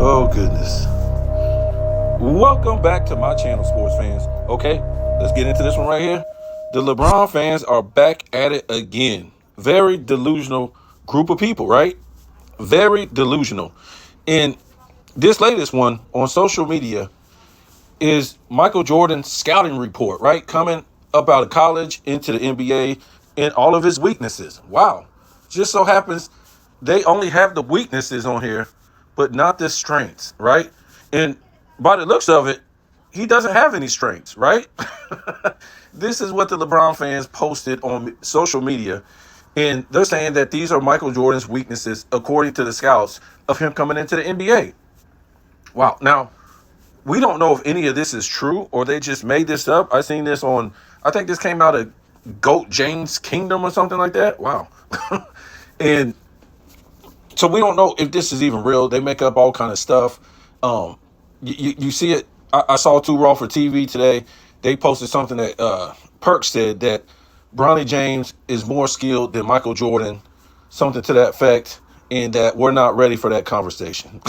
Oh, goodness. Welcome back to my channel, sports fans. Okay, let's get into this one right here. The LeBron fans are back at it again. Very delusional group of people, right? Very delusional. And this latest one on social media is Micheal Jordan's scouting report, right? Coming up out of college into the NBA and all of his weaknesses. Wow. Just so happens they only have the weaknesses on here, but not the strengths, right? And by the looks of it, he doesn't have any strengths, right? This is what the LeBron fans posted on social media. And they're saying that these are Micheal Jordan's weaknesses, according to the scouts, of him coming into the NBA. Wow. Now, we don't know if any of this is true or they just made this up. I seen this on, I think this came out of Goat James Kingdom or something like that. Wow. And so we don't know if this is even real. They make up all kind of stuff. You see it. I saw Too Raw for TV today. They posted something that Perk said that Bronny James is more skilled than Micheal Jordan, something to that effect, and that we're not ready for that conversation.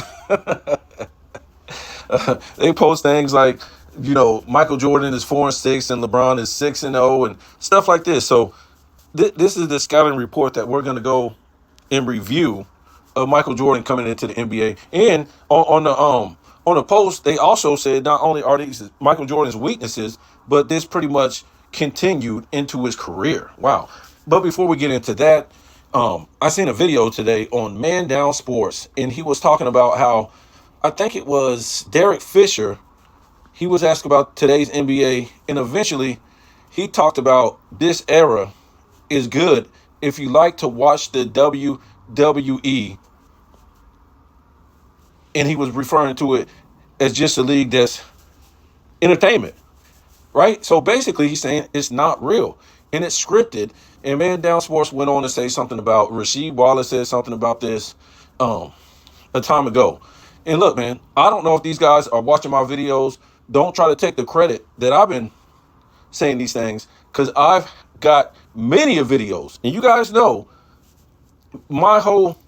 They post things like, Micheal Jordan is 4-6 and LeBron is 6-0 and stuff like this. So this is the scouting report that we're going to go and review of Micheal Jordan coming into the NBA. And on the post, they also said not only are these Micheal Jordan's weaknesses, but this pretty much continued into his career. Wow. But before we get into that, I seen a video today on Man Down Sports, and he was talking about how, I think it was Derek Fisher, he was asked about today's NBA, and eventually he talked about this era is good if you like to watch the WWE, and he was referring to it as just a league that's entertainment, right? So basically he's saying it's not real and it's scripted. And Man Down Sports went on to say something about, Rasheed Wallace said something about this a time ago. And look, man, I don't know if these guys are watching my videos. Don't try to take the credit that I've been saying these things, because I've got many of videos, and you guys know my whole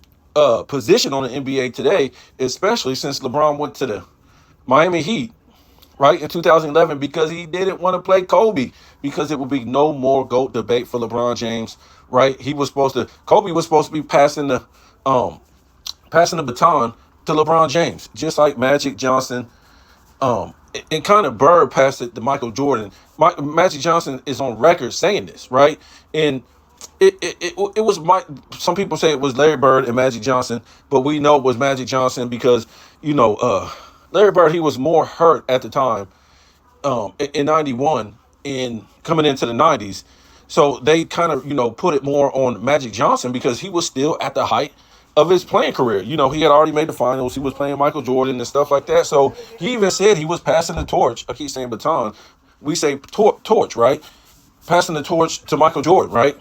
position on the NBA today, especially since LeBron went to the Miami Heat, right, in 2011, because he didn't want to play Kobe, because it would be no more GOAT debate for LeBron James, right? Kobe was supposed to be passing the baton to LeBron James, just like Magic Johnson, and kind of Bird passed it to Micheal Jordan. Magic Johnson is on record saying this, right? And it was some people say it was Larry Bird and Magic Johnson, but we know it was Magic Johnson because, Larry Bird, he was more hurt at the time, in 91 and coming into the 90s. So they kind of, put it more on Magic Johnson because he was still at the height of his playing career. He had already made the finals. He was playing Micheal Jordan and stuff like that. So he even said he was passing the torch. I keep saying baton. We say torch, right? Passing the torch to Micheal Jordan, right?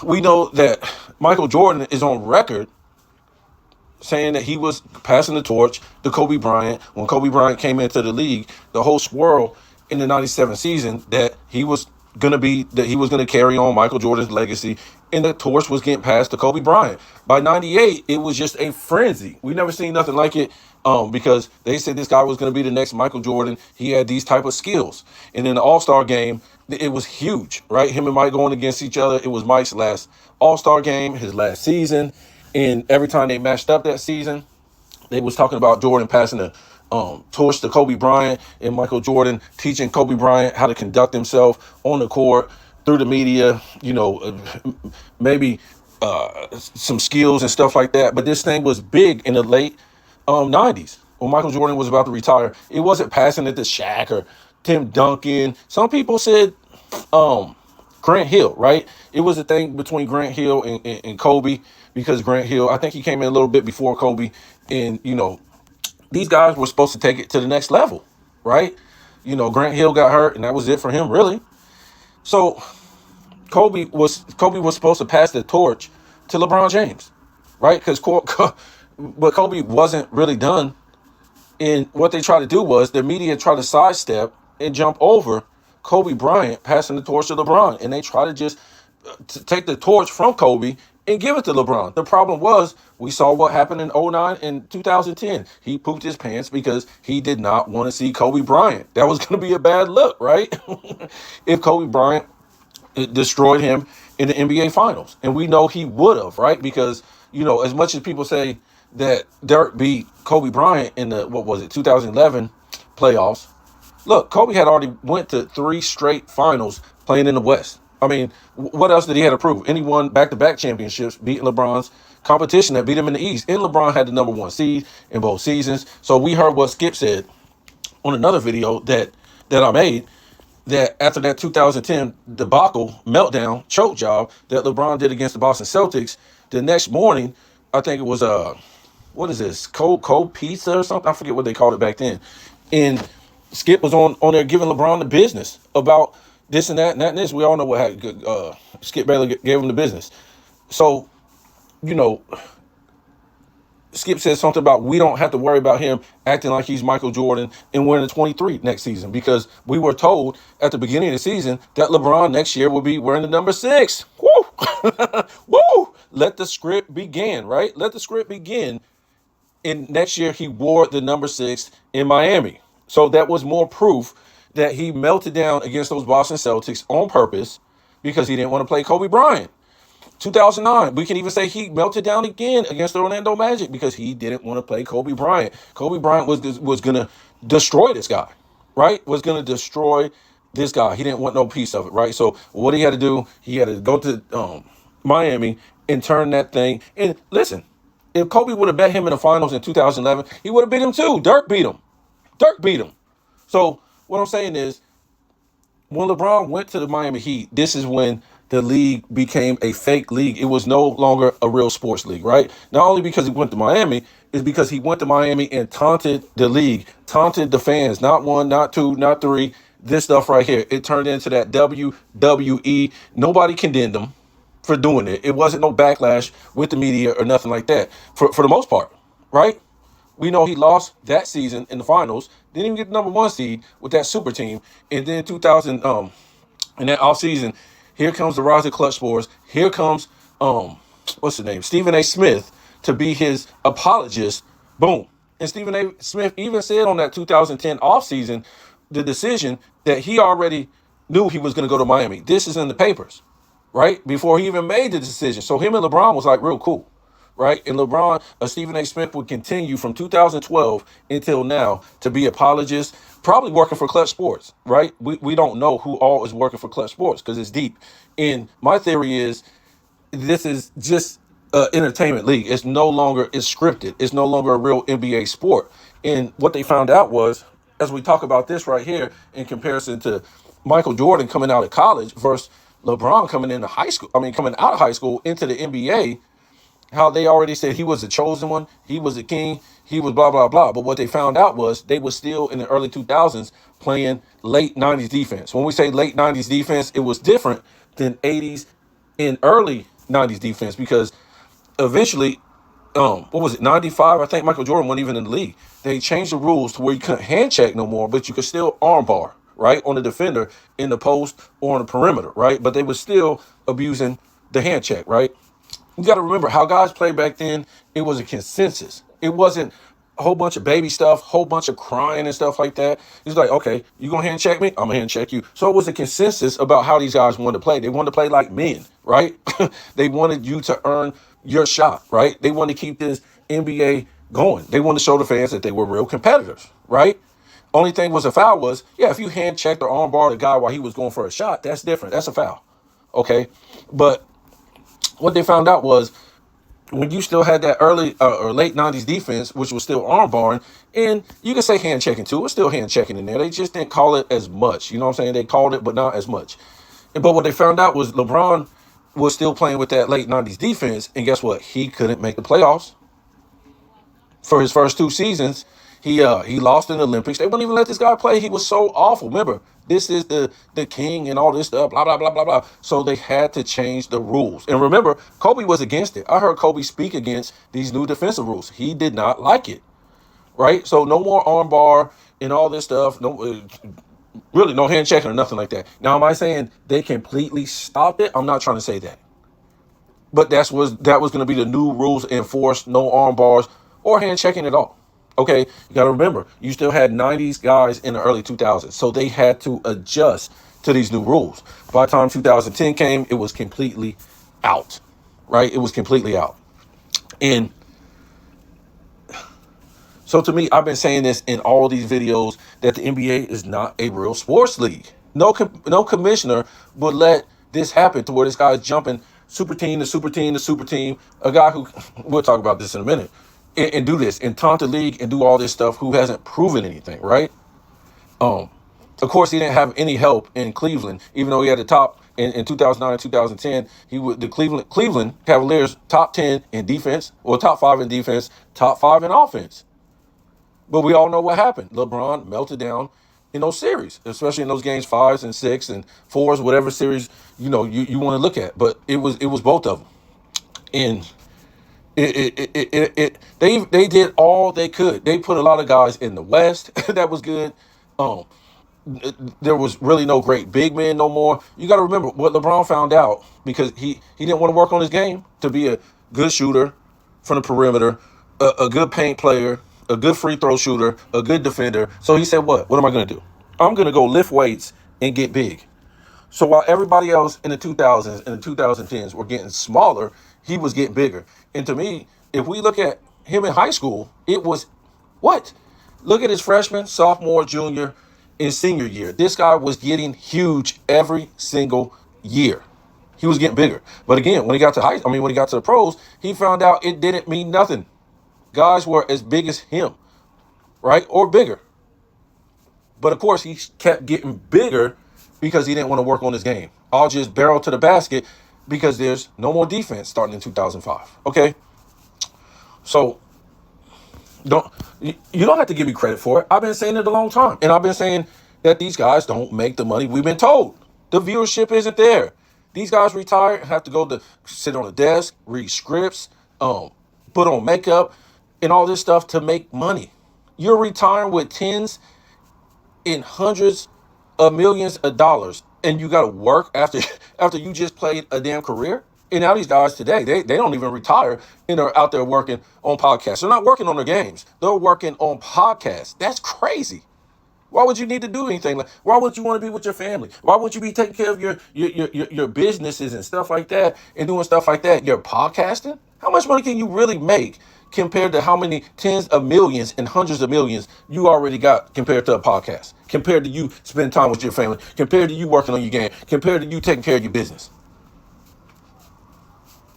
We know that Micheal Jordan is on record saying that he was passing the torch to Kobe Bryant. When Kobe Bryant came into the league, the whole swirl in the 97 season that he was going to carry on Micheal Jordan's legacy, and the torch was getting passed to Kobe Bryant. By 98, it was just a frenzy. We never seen nothing like it, because they said this guy was going to be the next Micheal Jordan. He had these type of skills. And in the All-Star game, it was huge, right? Him and Mike going against each other. It was Mike's last All-Star game, his last season. And every time they matched up that season, they was talking about Jordan passing the torch to Kobe Bryant, and Micheal Jordan teaching Kobe Bryant how to conduct himself on the court through the media, maybe some skills and stuff like that. But this thing was big in the late 90s when Micheal Jordan was about to retire. It wasn't passing it to Shaq or Tim Duncan. Some people said Grant Hill, right? It was a thing between Grant Hill and Kobe, because Grant Hill, I think he came in a little bit before Kobe, and these guys were supposed to take it to the next level, right? Grant Hill got hurt, and that was it for him, really. So Kobe was supposed to pass the torch to LeBron James, right? But Kobe wasn't really done. And what they tried to do was the media tried to sidestep and jump over Kobe Bryant passing the torch to LeBron, and they try to just take the torch from Kobe and give it to LeBron. The problem was we saw what happened in '09 and 2010. He pooped his pants because he did not want to see Kobe Bryant. That was going to be a bad look, right? If Kobe Bryant, it destroyed him in the NBA Finals. And we know he would have, right? Because, as much as people say that Dirk beat Kobe Bryant in the, 2011 playoffs, look, Kobe had already went to 3 straight finals playing in the West. I mean, what else did he have to prove? And he won back-to-back championships, beating LeBron's competition that beat him in the East. And LeBron had the number 1 seed in both seasons. So we heard what Skip said on another video that I made, that after that 2010 debacle, meltdown, choke job that LeBron did against the Boston Celtics, the next morning, I think it was what is this, cold pizza or something? I forget what they called it back then. And Skip was on there giving LeBron the business about this and that and that and this. We all know what happened. Skip Baylor gave him the business. So, Skip said something about we don't have to worry about him acting like he's Michael Jordan and winning 23 next season, because we were told at the beginning of the season that LeBron next year will be wearing the number 6. Woo! Woo! Let the script begin, right? Let the script begin. And next year he wore the number 6 in Miami. So that was more proof that he melted down against those Boston Celtics on purpose because he didn't want to play Kobe Bryant. 2009, we can even say he melted down again against the Orlando Magic because he didn't want to play Kobe Bryant. Kobe Bryant was going to destroy this guy, right? Was going to destroy this guy. He didn't want no piece of it, right? So what he had to do, he had to go to Miami and turn that thing. And listen, if Kobe would have bet him in the finals in 2011, he would have beat him too. Dirk beat him. So what I'm saying is, when LeBron went to the Miami Heat, this is when the league became a fake league. It was no longer a real sports league, right? Not only because he went to Miami, it's because he went to Miami and taunted the league, taunted the fans. Not 1, not 2, not 3. This stuff right here. It turned into that WWE. Nobody condemned him for doing it. It wasn't no backlash with the media or nothing like that, for the most part, right? We know he lost that season in the finals. Didn't even get the number 1 seed with that super team. And then 2000, in that offseason, here comes the rise of clutch sports. Here comes, what's the name? Stephen A. Smith to be his apologist. Boom. And Stephen A. Smith even said on that 2010 offseason, the decision that he already knew he was going to go to Miami. This is in the papers, right? Before he even made the decision. So him and LeBron was like real cool. Right? And LeBron, Stephen A. Smith would continue from 2012 until now to be apologist, probably working for Clutch Sports, right? We don't know who all is working for Clutch Sports because it's deep. And my theory is this is just an entertainment league. It's scripted. It's no longer a real NBA sport. And what they found out was, as we talk about this right here in comparison to Michael Jordan coming out of college versus LeBron coming out of high school into the NBA, how they already said he was the chosen one, he was the king, he was blah, blah, blah. But what they found out was they were still in the early 2000s playing late 90s defense. When we say late 90s defense, it was different than 80s and early 90s defense, because eventually, 95? I think Michael Jordan wasn't even in the league. They changed the rules to where you couldn't hand check no more, but you could still arm bar, right, on the defender in the post or on the perimeter, right? But they were still abusing the hand check, right? You got to remember how guys played back then. It was a consensus. It wasn't a whole bunch of baby stuff, whole bunch of crying and stuff like that. It's like, okay, you gonna hand check me? I'm gonna hand check you. So it was a consensus about how these guys wanted to play. They wanted to play like men, right? They wanted you to earn your shot, right? They wanted to keep this NBA going. They wanted to show the fans that they were real competitors, right? Only thing was a foul was, if you hand checked or arm barred a guy while he was going for a shot, that's different. That's a foul, okay? But what they found out was, when you still had that early or late 90s defense, which was still arm barring, and you can say hand checking too, it's still hand checking in there. They just didn't call it as much. You know what I'm saying? They called it, but not as much. But what they found out was LeBron was still playing with that late 90s defense, and guess what? He couldn't make the playoffs. For his first 2 seasons, he lost in the Olympics. They wouldn't even let this guy play. He was so awful. Remember, this is the king and all this stuff, blah, blah, blah, blah, blah. So they had to change the rules. And remember, Kobe was against it. I heard Kobe speak against these new defensive rules. He did not like it, right? So no more arm bar and all this stuff. No, really no hand checking or nothing like that. Now, am I saying they completely stopped it? I'm not trying to say that. But that was going to be the new rules enforced: no arm bars or hand checking at all. Okay, you got to remember, you still had '90s guys in the early 2000s, so they had to adjust to these new rules. By the time 2010 came, it was completely out, right? It was completely out. And so to me, I've been saying this in all these videos that the NBA is not a real sports league. No commissioner would let this happen to where this guy's jumping super team to super team to super team. A guy who we'll talk about this in a minute, and do this and taunt the league and do all this stuff who hasn't proven anything, right? Um, of course, he didn't have any help in Cleveland, even though he had the top in 2009 and 2010. He would the Cleveland Cavaliers top 10 in defense, or top 5 in defense, top 5 in offense. But we all know what happened. LeBron melted down in those series, especially in those games 5s and 6 and 4s, whatever series you want to look at. But it was both of them, and they did all they could. They put a lot of guys in the West that was good. Um, there was really no great big men no more. You got to remember what LeBron found out, because he didn't want to work on his game to be a good shooter from the perimeter, a good paint player, a good free throw shooter, a good defender. So he said, what am I going to do? I'm going to go lift weights and get big. So while everybody else in the 2000s and the 2010s were getting smaller, he was getting bigger. And to me, if we look at him in high school, it was what? Look at his freshman, sophomore, junior, and senior year. This guy was getting huge every single year. He was getting bigger. But again, when he got to the pros, he found out it didn't mean nothing. Guys were as big as him, right? Or bigger. But of course, he kept getting bigger because he didn't want to work on his game. I'll just barrel to the basket because there's no more defense starting in 2005. Okay? So you don't have to give me credit for it. I've been saying it a long time. And I've been saying that these guys don't make the money we've been told. The viewership isn't there. These guys retire, have to go to sit on a desk, read scripts, put on makeup, and all this stuff to make money. You're retiring with tens and hundreds of millions of dollars, and you got to work after after you just played a damn career. And now these guys today, they don't even retire, and they're out there working on podcasts. They're not working on their games. They're working on podcasts. That's crazy. Why would you need to do anything? Like, why would you want to be with your family? Why would you be taking care of your businesses and stuff like that and doing stuff like that? You're podcasting? How much money can you really make compared to how many tens of millions and hundreds of millions you already got compared to a podcast? Compared to you spending time with your family? Compared to you working on your game? Compared to you taking care of your business?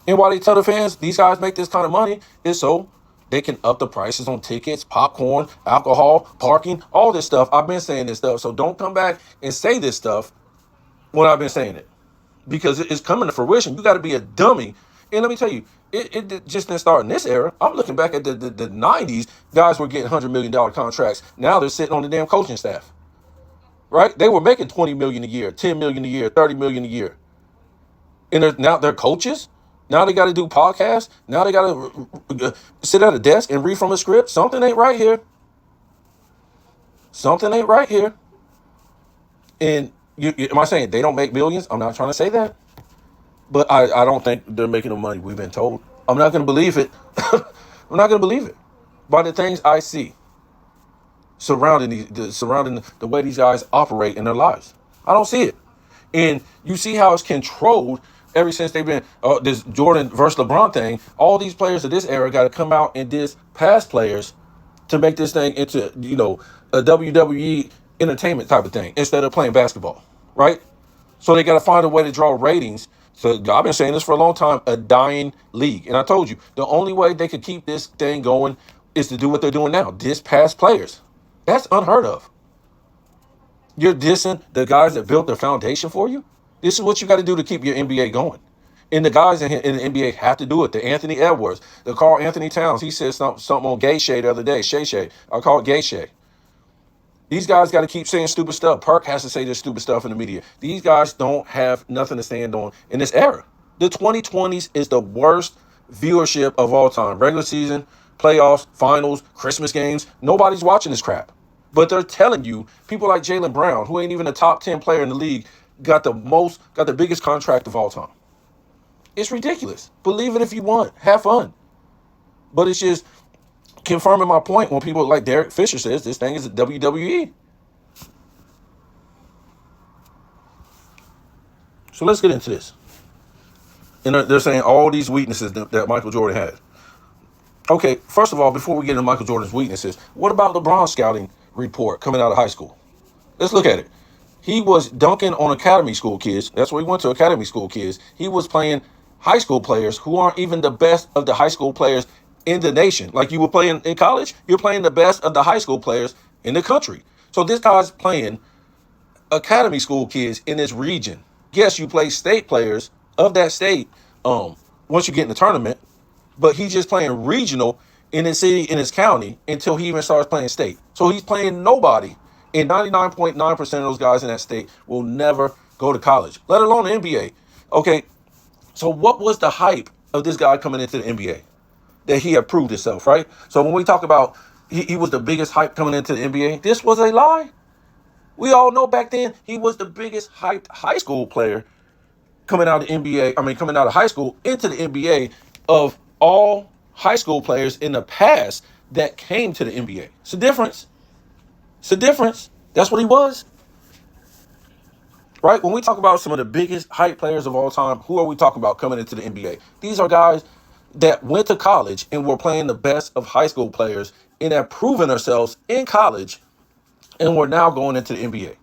And why they tell the fans these guys make this kind of money is so they can up the prices on tickets, popcorn, alcohol, parking, all this stuff. I've been saying this stuff. So don't come back and say this stuff when I've been saying it, because it's coming to fruition. You got to be a dummy. And let me tell you, it just didn't start in this era. I'm looking back at the 90s. Guys were getting $100 million contracts. Now they're sitting on the damn coaching staff, right? They were making $20 million a year, $10 million a year, $30 million a year. And now they're coaches. Now they got to do podcasts. Now they got to sit at a desk and read from a script. Something ain't right here. Something ain't right here. And am I saying they don't make millions? I'm not trying to say that. But I don't think they're making the money we've been told. I'm not going to believe it. I'm not going to believe it. By the things I see surrounding the way these guys operate in their lives. I don't see it. And you see how it's controlled ever since they've been this Jordan versus LeBron thing. All these players of this era got to come out and diss past players to make this thing into, a WWE entertainment type of thing instead of playing basketball, right? So they got to find a way to draw ratings. So I've been saying this for a long time, a dying league. And I told you, the only way they could keep this thing going is to do what they're doing now, diss past players. That's unheard of. You're dissing the guys that built the foundation for you? This is what you got to do to keep your NBA going. And the guys in the NBA have to do it. The Anthony Edwards, the Karl Anthony Towns, he said something on Gay Shade the other day, Shay Shay. I call it Gay Shay. These guys got to keep saying stupid stuff. Perk has to say this stupid stuff in the media. These guys don't have nothing to stand on in this era. The 2020s is the worst viewership of all time. Regular season, playoffs, finals, Christmas games. Nobody's watching this crap. But they're telling you, people like Jaylen Brown, who ain't even a top 10 player in the league, got the biggest contract of all time. It's ridiculous. Believe it if you want. Have fun. But it's just confirming my point when people like Derek Fisher says this thing is a WWE. So let's get into this. And they're saying all these weaknesses that Micheal Jordan had. Okay, first of all, before we get into Micheal Jordan's weaknesses, what about LeBron's scouting report coming out of high school? Let's look at it. He was dunking on academy school kids. That's where he went to, academy school kids. He was playing high school players who aren't even the best of the high school players in the nation. Like you were playing in college, you're playing the best of the high school players in the country. So this guy's playing academy school kids in this region. Yes, you play state players of that state once you get in the tournament, but he's just playing regional in his city, in his county, until he even starts playing state. So he's playing nobody. And 99.9% of those guys in that state will never go to college, let alone the NBA. Okay, so what was the hype of this guy coming into the NBA? That he had proved himself, right? So when we talk about he was the biggest hype coming into the NBA, this was a lie. We all know back then he was the biggest hyped high school player coming out of the NBA. I mean, coming out of high school into the NBA of all high school players in the past that came to the NBA. It's a difference. It's a difference. That's what he was. Right? When we talk about some of the biggest hype players of all time, who are we talking about coming into the NBA? These are guys that went to college and were playing the best of high school players and have proven themselves in college and we're now going into the NBA.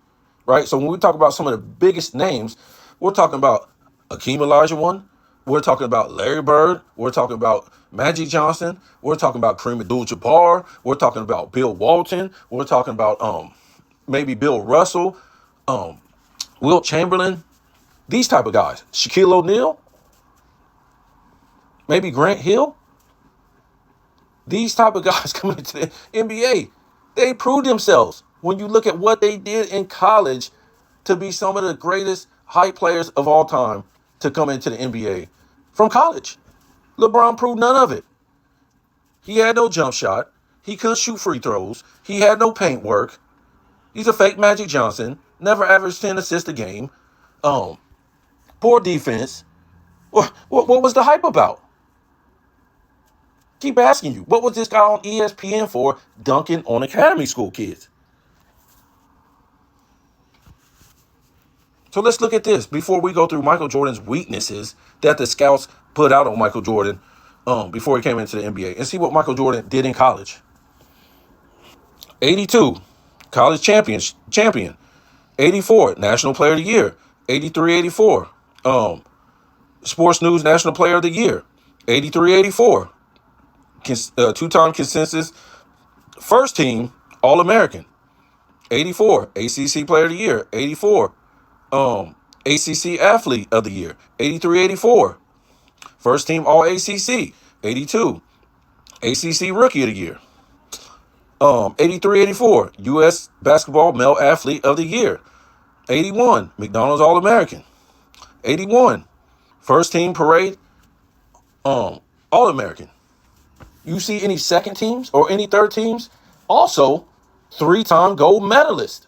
Right? So when we talk about some of the biggest names, we're talking about Akeem Olajuwon. We're talking about Larry Bird. We're talking about Magic Johnson. We're talking about Kareem Abdul-Jabbar. We're talking about Bill Walton. We're talking about maybe Bill Russell, Wilt Chamberlain, these type of guys. Shaquille O'Neal, maybe Grant Hill. These type of guys coming into the NBA, they proved themselves when you look at what they did in college to be some of the greatest high players of all time to come into the NBA from college. LeBron proved none of it. He had no jump shot. He couldn't shoot free throws. He had no paint work. He's a fake Magic Johnson. Never averaged 10 assists a game. Poor defense. What was the hype about? Keep asking you. What was this guy on ESPN for dunking on academy school kids? So let's look at this before we go through Micheal Jordan's weaknesses that the scouts put out on Micheal Jordan before he came into the NBA and see what Micheal Jordan did in college. 82, college champion. 84, National Player of the Year. 83, 84, Sports News National Player of the Year. 83, 84, two-time consensus first team All-American. 84, ACC Player of the Year. 84, ACC Athlete of the Year. 83, 84, first team All-ACC. 82, ACC Rookie of the Year. 83, 84, U.S. Basketball Male Athlete of the Year. 81, McDonald's All-American. 81, first team parade All-American. You see any second teams or any third teams? Also, three-time gold medalist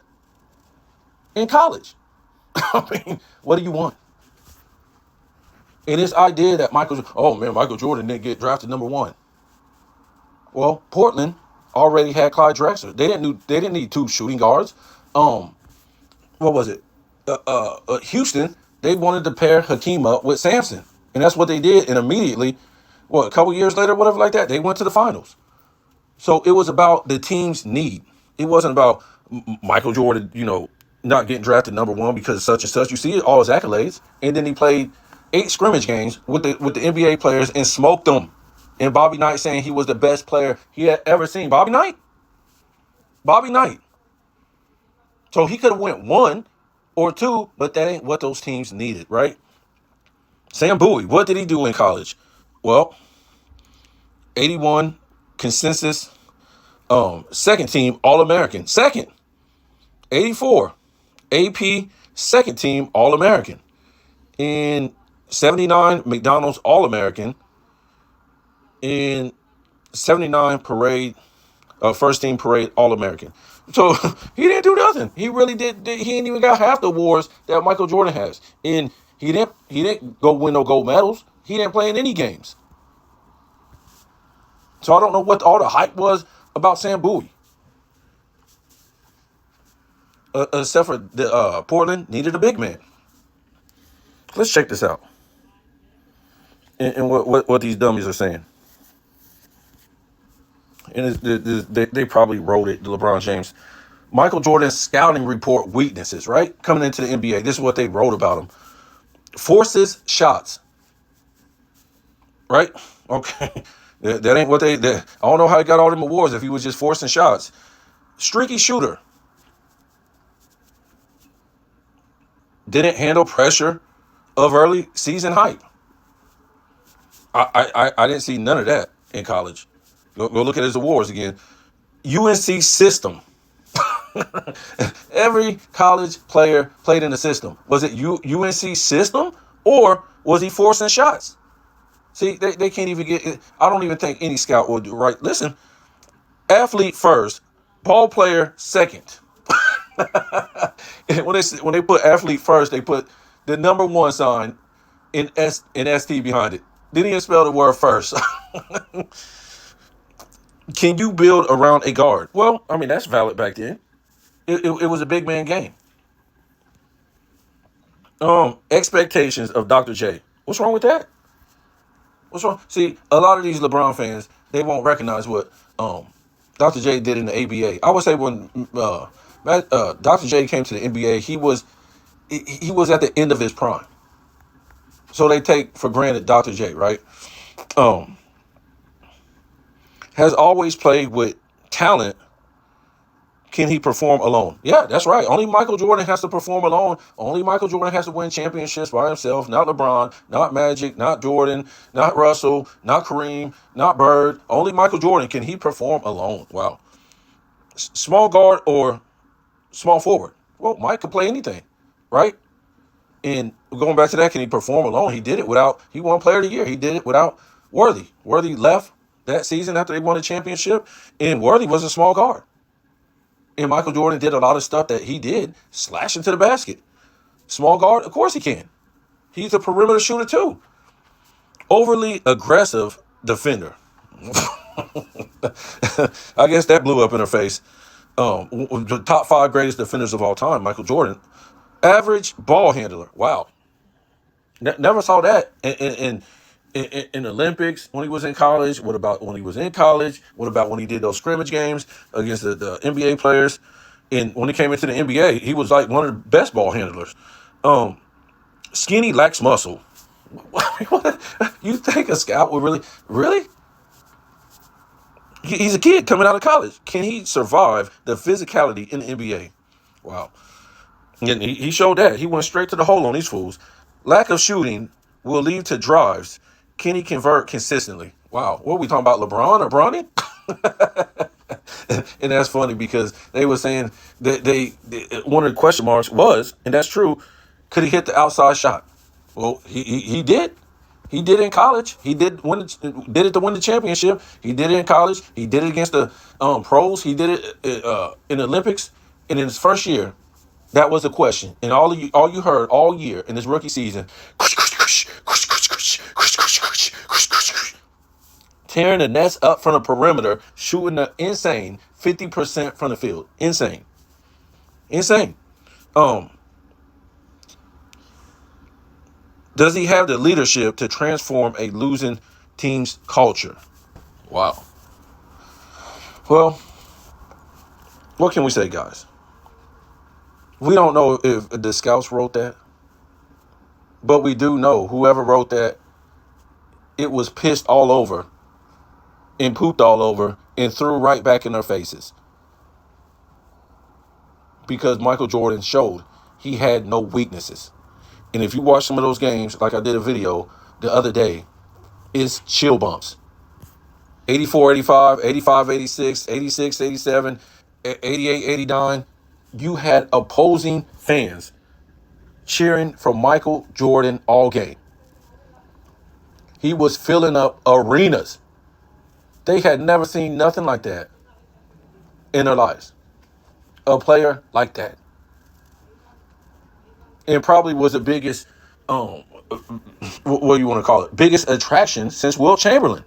in college. I mean, what do you want? And this idea that Micheal Jordan didn't get drafted number one. Well, Portland already had Clyde Drexler. They didn't need two shooting guards. What was it? Houston, they wanted to pair Hakeem up with Sampson. And that's what they did. And immediately, a couple years later, whatever like that, they went to the finals. So it was about the team's need. It wasn't about Micheal Jordan, not getting drafted number one because such and such. You see all his accolades. And then he played 8 scrimmage games with the NBA players and smoked them. And Bobby Knight saying he was the best player he had ever seen. Bobby Knight. So he could have went 1 or 2, but that ain't what those teams needed, right? Sam Bowie, what did he do in college? Well, 81 consensus, second team All-American. Second, 84 AP second team All-American. In 79 McDonald's All-American. In 79 parade, first team parade All-American. So he didn't do nothing. He really did. He ain't even got half the awards that Micheal Jordan has. And he didn't go win no gold medals. He didn't play in any games. So I don't know what all the hype was about Sam Bowie. Except for the Portland needed a big man. Let's check this out. And what these dummies are saying. And they probably wrote it, LeBron James. Micheal Jordan's scouting report weaknesses, right? Coming into the NBA. This is what they wrote about him. Forces shots. Right? Okay. That ain't what I don't know how he got all them awards if he was just forcing shots. Streaky shooter. Didn't handle pressure of early season hype. I didn't see none of that in college. Go look at his awards again. UNC system. Every college player played in the system. Was it UNC system or was he forcing shots? See, they can't even get it. I don't even think any scout would do right. Listen, athlete first, ball player second. when they put athlete first, they put the number one sign in ST behind it. Didn't even spell the word first. Can you build around a guard? Well, I mean, that's valid back then. It was a big man game. Expectations of Dr. J. What's wrong with that? What's wrong? See, a lot of these LeBron fans, they won't recognize what Dr. J did in the ABA. I would say when Dr. J came to the NBA, he was at the end of his prime. So they take for granted Dr. J, right? Has always played with talent. Can he perform alone? Yeah, that's right. Only Micheal Jordan has to perform alone. Only Micheal Jordan has to win championships by himself. Not LeBron, not Magic, not Jordan, not Russell, not Kareem, not Bird. Only Micheal Jordan can he perform alone. Wow. Small guard or small forward. Well, Mike can play anything, right? And going back to that, can he perform alone? He did it without, he won player of the year. He did it without Worthy. Worthy left that season after they won a championship, and Worthy was a small guard. And Micheal Jordan did a lot of stuff that he did, slash into the basket. Small guard, of course he can. He's a perimeter shooter too. Overly aggressive defender. I guess that blew up in her face. The top 5 greatest defenders of all time, Micheal Jordan. Average ball handler. Wow. Never saw that in Olympics when he was in college. What about when he was in college? What about when he did those scrimmage games against the NBA players? And when he came into the NBA, he was like one of the best ball handlers. Skinny, lacks muscle. You think a scout would really? He's a kid coming out of college. Can he survive the physicality in the NBA? Wow. And he showed that. He went straight to the hole on these fools. Lack of shooting will lead to drives. Can he convert consistently? Wow. What are we talking about, LeBron or Bronny? And that's funny because they were saying that they one of the question marks was, and that's true, could he hit the outside shot? Well, he did. He did in college. He did it to win the championship. He did it in college. He did it against the pros. He did it in the Olympics. And in his first year, that was the question. And all you heard all year in this rookie season, tearing the nets up from the perimeter, shooting an insane 50% from the field. Insane. Does he have the leadership to transform a losing team's culture? Wow. Well, what can we say, guys? We don't know if the scouts wrote that, but we do know whoever wrote that, it was pissed all over and pooped all over and threw right back in their faces. Because Micheal Jordan showed he had no weaknesses. And if you watch some of those games, like I did a video the other day, it's chill bumps. 84, 85, 85, 86, 86, 87, 88, 89. You had opposing fans cheering for Micheal Jordan all game. He was filling up arenas. They had never seen nothing like that in their lives. A player like that. And probably was the biggest what do you want to call it? Biggest attraction since Will Chamberlain.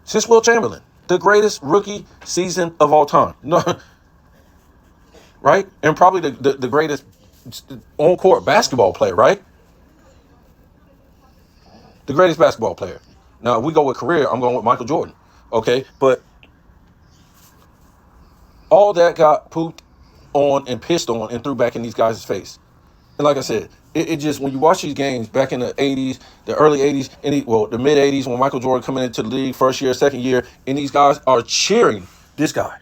Since Will Chamberlain, the greatest rookie season of all time. No, right? And probably the greatest on-court basketball player, right? The greatest basketball player. Now, if we go with career, I'm going with Michael Jordan. Okay? But all that got pooped on and pissed on and threw back in these guys' face. And like I said, it just, when you watch these games back in the 80s, the early 80s, the mid 80s, when Michael Jordan coming into the league, first year, second year, and these guys are cheering this guy.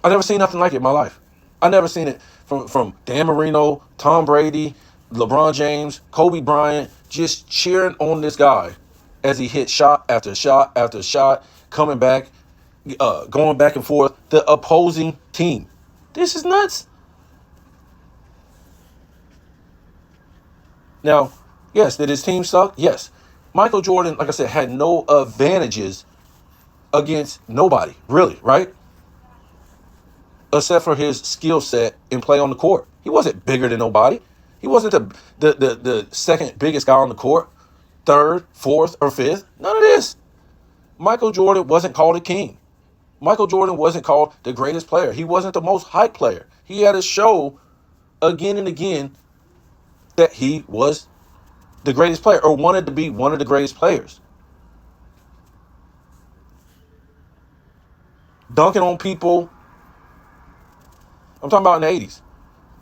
I never seen nothing like it in my life. I never seen it from Dan Marino, Tom Brady, LeBron James, Kobe Bryant, just cheering on this guy as he hit shot after shot after shot, coming back, going back and forth, the opposing team. This is nuts. Now, yes, did his team suck? Yes. Michael Jordan, like I said, had no advantages against nobody, really, right? Except for his skill set and play on the court. He wasn't bigger than nobody. He wasn't the second biggest guy on the court, third, fourth, or fifth. None of this. Michael Jordan wasn't called a king. Michael Jordan wasn't called the greatest player. He wasn't the most hyped player. He had to show again and again that he was the greatest player, or wanted to be one of the greatest players. Dunking on people. I'm talking about in the 80s.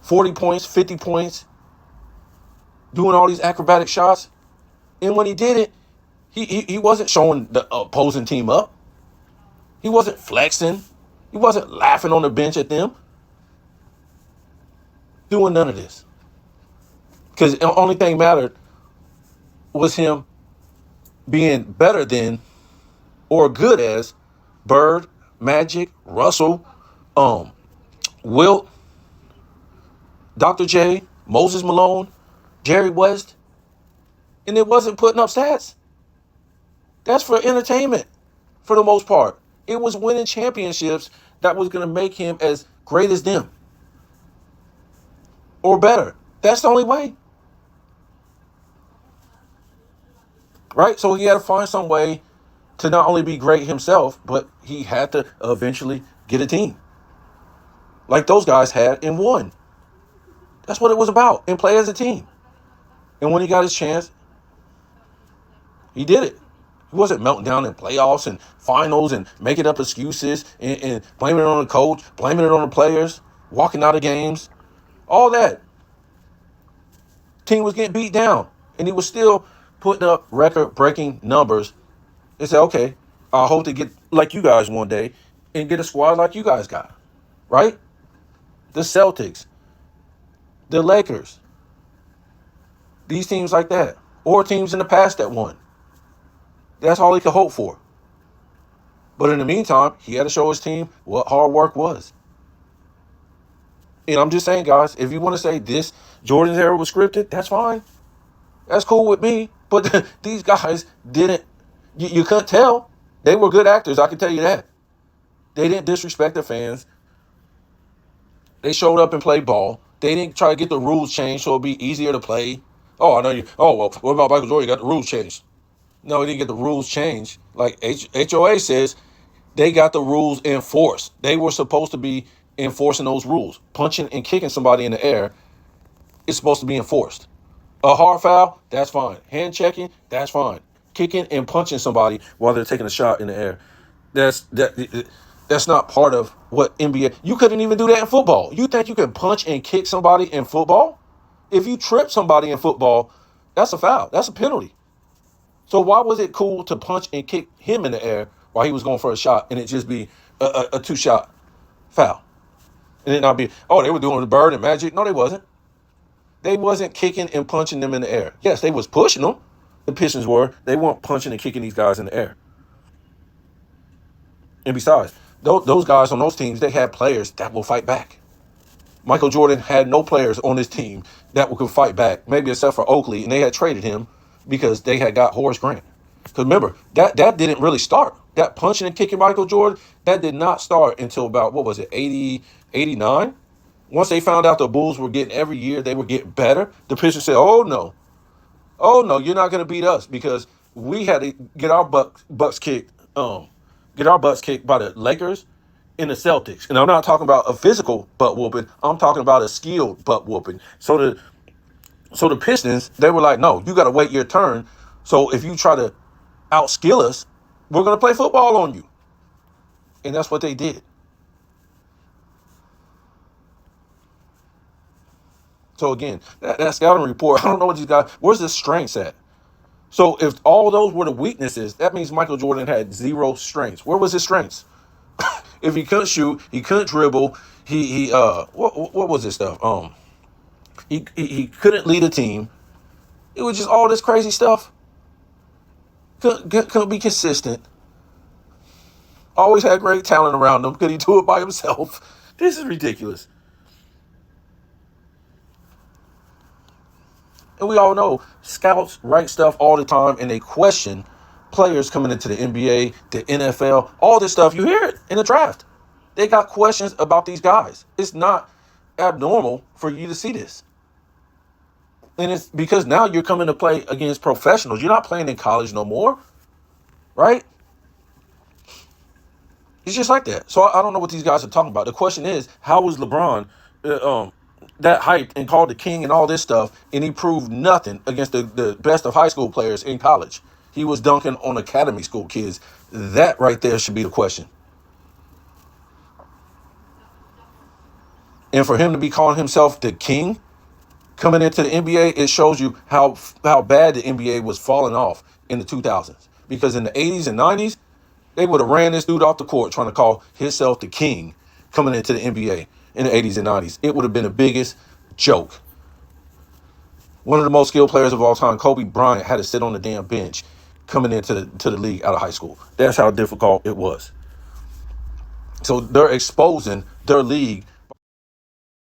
40 points, 50 points. Doing all these acrobatic shots. And when he did it, he wasn't showing the opposing team up. He wasn't flexing. He wasn't laughing on the bench at them. Doing none of this. Because the only thing mattered was him being better than or good as Bird, Magic, Russell, Wilt, Dr. J, Moses Malone, Jerry West. And it wasn't putting up stats. That's for entertainment for the most part. It was winning championships that was going to make him as great as them. Or better. That's the only way. Right? So he had to find some way to not only be great himself, but he had to eventually get a team. Like those guys had and won. That's what it was about. And play as a team. And when he got his chance, he did it. He wasn't melting down in playoffs and finals and making up excuses and blaming it on the coach, blaming it on the players, walking out of games. All that. Team was getting beat down. And he was still putting up record-breaking numbers. They said, okay, I hope to get like you guys one day and get a squad like you guys got. Right? The Celtics. The Lakers. These teams like that. Or teams in the past that won. That's all he could hope for. But in the meantime, he had to show his team what hard work was. And I'm just saying, guys, if you want to say this Jordan's era was scripted, that's fine. That's cool with me. But these guys didn't, you couldn't tell. They were good actors, I can tell you that. They didn't disrespect the fans. They showed up and played ball. They didn't try to get the rules changed so it'd be easier to play. Oh, I know you. Oh, well, what about Michael Jordan? You got the rules changed. No, he didn't get the rules changed. Like HOA says, they got the rules enforced. They were supposed to be enforcing those rules. Punching and kicking somebody in the air is supposed to be enforced. A hard foul, that's fine. Hand checking, that's fine. Kicking and punching somebody while they're taking a shot in the air, that's not part of what NBA. You couldn't even do that in football. You think you can punch and kick somebody in football? If you trip somebody in football, that's a foul. That's a penalty. So why was it cool to punch and kick him in the air while he was going for a shot and it just be a two-shot foul? And it not be, oh, they were doing the Bird and Magic. No, they wasn't. They wasn't kicking and punching them in the air. Yes, they was pushing them. The Pistons were. They weren't punching and kicking these guys in the air. And besides, those guys on those teams, they had players that will fight back. Michael Jordan had no players on his team that could fight back, maybe except for Oakley, and they had traded him because they had got Horace Grant. Because remember, that didn't really start. That punching and kicking Michael Jordan, that did not start until about, 80, 89? Once they found out the Bulls were getting every year, they were getting better. The Pistons said, no, you're not going to beat us because we had to get our bucks kicked, get our butts kicked by the Lakers and the Celtics. And I'm not talking about a physical butt whooping. I'm talking about a skilled butt whooping. So the Pistons, they were like, no, you got to wait your turn. So if you try to outskill us, we're going to play football on you. And that's what they did. So again, that scouting report, I don't know what these guys, where's the strengths at? So if all those were the weaknesses, that means Michael Jordan had zero strengths. Where was his strengths? If he couldn't shoot, he couldn't dribble, what was his stuff? He couldn't lead a team. It was just all this crazy stuff. Couldn't be consistent. Always had great talent around him. Could he do it by himself? This is ridiculous. And we all know scouts write stuff all the time and they question players coming into the NBA, the NFL, all this stuff. You hear it in the draft. They got questions about these guys. It's not abnormal for you to see this. And it's because now you're coming to play against professionals. You're not playing in college no more, right? It's just like that. So I don't know what these guys are talking about. The question is, how was LeBron that hyped and called the king and all this stuff, and he proved nothing against the best of high school players in college? He was dunking on academy school kids. That right there should be the question. And for him to be calling himself the king coming into the NBA, it shows you how bad the NBA was falling off in the 2000s. Because in the 80s and 90s, they would have ran this dude off the court trying to call himself the king coming into the NBA in the 80s and 90s. It would have been the biggest joke. One of the most skilled players of all time, Kobe Bryant, had to sit on the damn bench coming into the league out of high school. That's how difficult it was. So they're exposing their league